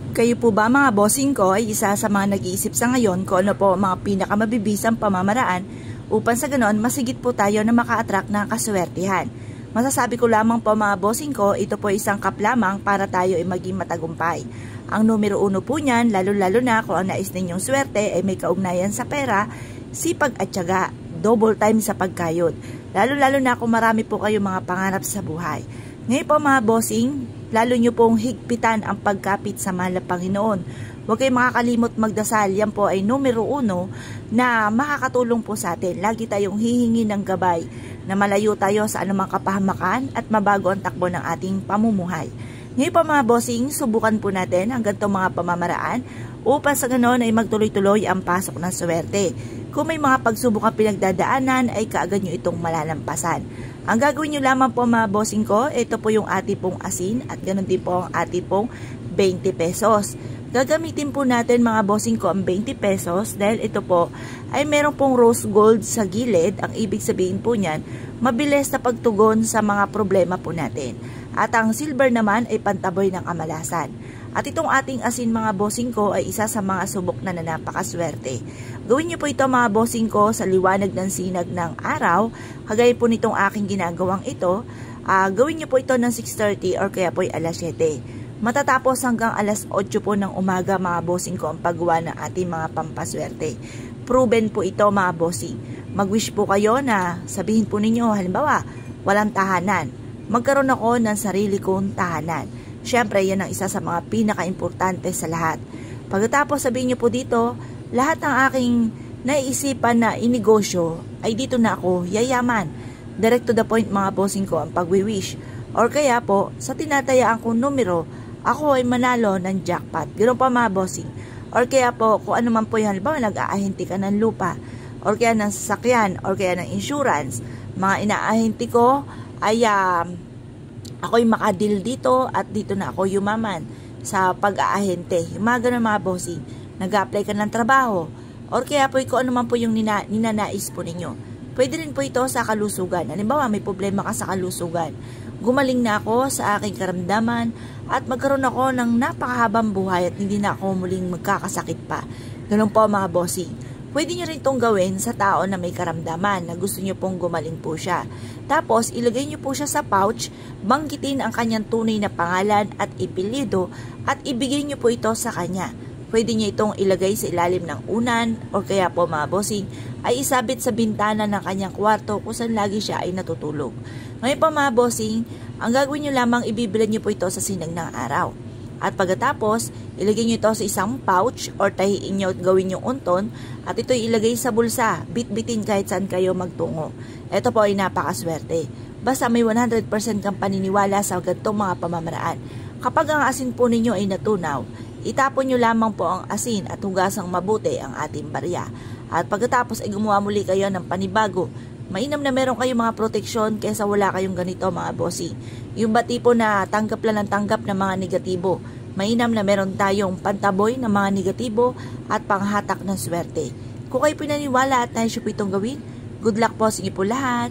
Kayo po ba mga bossing ko ay isa sa mga nag-iisip sa ngayon kung ano po ang mga pinakamabibisang pamamaraan upang sa ganoon masigit po tayo na maka-attract ng kaswertihan. Masasabi ko lamang po mga bossing ko, ito po isang kap lamang para tayo ay maging matagumpay. Ang numero 1 po niyan, lalo-lalo na kung ang nais ninyong swerte ay may kaugnayan sa pera, sipag at tiyaga, double time sa pagkayod. Lalo-lalo na kung marami po kayong mga pangarap sa buhay. Ngayon po mga bossing, lalo nyo pong higpitan ang pagkapit sa mahal na Panginoon. Huwag kayong makakalimot magdasal, yan po ay numero 1 na makakatulong po sa atin. Lagi tayong hihingi ng gabay na malayo tayo sa anumang kapahamakan at mabago ang takbo ng ating pamumuhay. Ngayon po mga bossing, subukan po natin ang ganitong mga pamamaraan upang sa ganoon ay magtuloy-tuloy ang pasok ng swerte. Kung may mga pagsubok ang pinagdadaanan ay kaagad nyo itong malalampasan. Ang gagawin nyo lamang po mga bossing ko, ito po yung ati pong asin at ganoon din po ang ati pong 20 pesos. Gagamitin po natin mga bossing ko ang 20 pesos dahil ito po ay meron pong rose gold sa gilid. Ang ibig sabihin po niyan, mabilis na pagtugon sa mga problema po natin. At ang silver naman ay pantaboy ng kamalasan. At itong ating asin mga bossing ko ay isa sa mga subok na napakaswerte. Gawin niyo po ito mga bossing ko sa liwanag ng sinag ng araw. Kagaya po nitong aking ginagawang ito, gawin niyo po ito ng 6:30 or kaya po ay alas 7. Matatapos hanggang alas 8 po ng umaga mga bossing ko ang paggawa ng ating mga pampaswerte. Proven po ito mga bossing. Mag-wish po kayo na sabihin po ninyo, halimbawa, walang tahanan. Magkaroon ako ng sarili kong tahanan. Siyempre, yan ang isa sa mga pinaka-importante sa lahat. Pagkatapos sabihin niyo po dito, lahat ng aking naiisipan na inegosyo ay dito na ako yayaman. Direct to the point mga bossing ko ang pag-wish. Or kaya po, sa tinatayaan kong numero, ako ay manalo ng jackpot. Ganoon pa mga bossing. Or kaya po, kung ano man po yung halimbawa, nag-aahinti ka ng lupa, or kaya ng sasakyan, or kaya ng insurance, mga inaahinti ko ay ako'y makadil dito at dito na ako yumaman sa pag-aahente. Yung mga ganun mga bossing, nag-apply ka ng trabaho, or kaya po kung ano man po yung ninanais po ninyo. Pwede rin po ito sa kalusugan. Halimbawa, may problema ka sa kalusugan. Gumaling na ako sa aking karamdaman at magkaroon ako ng napakahabang buhay at hindi na ako muling magkakasakit pa. Ganun po mga bossing. Pwede nyo rin itong gawin sa tao na may karamdaman na gusto nyo pong gumaling po siya. Tapos, ilagay nyo po siya sa pouch, banggitin ang kanyang tunay na pangalan at ipilido at ibigay nyo po ito sa kanya. Pwede nyo itong ilagay sa ilalim ng unan o kaya po mga bossing ay isabit sa bintana ng kanyang kwarto kung saan lagi siya ay natutulog. Ngayon po mga bossing, ang gagawin nyo lamang ibibilad nyo po ito sa sinag ng araw. At pagkatapos, ilagay nyo ito sa isang pouch or tahiin nyo at gawin nyo unton at ito ilagay sa bulsa, bit-bitin kahit saan kayo magtungo. Ito po ay napakaswerte. Basta may 100% kang paniniwala sa ganitong mga pamamaraan. Kapag ang asin po ninyo ay natunaw, itapon nyo lamang po ang asin at hugasang mabuti ang ating barya. At pagkatapos ay gumawa muli kayo ng panibago. Mainam na meron kayong mga proteksyon kaysa wala kayong ganito mga bossing. Yung ba tipo na tanggap lang ng tanggap ng mga negatibo. Mainam na meron tayong pantaboy ng mga negatibo at panghatak ng swerte. Kung kayo pinaniwala at nais nyo po itong gawin, good luck po sa inyo po lahat.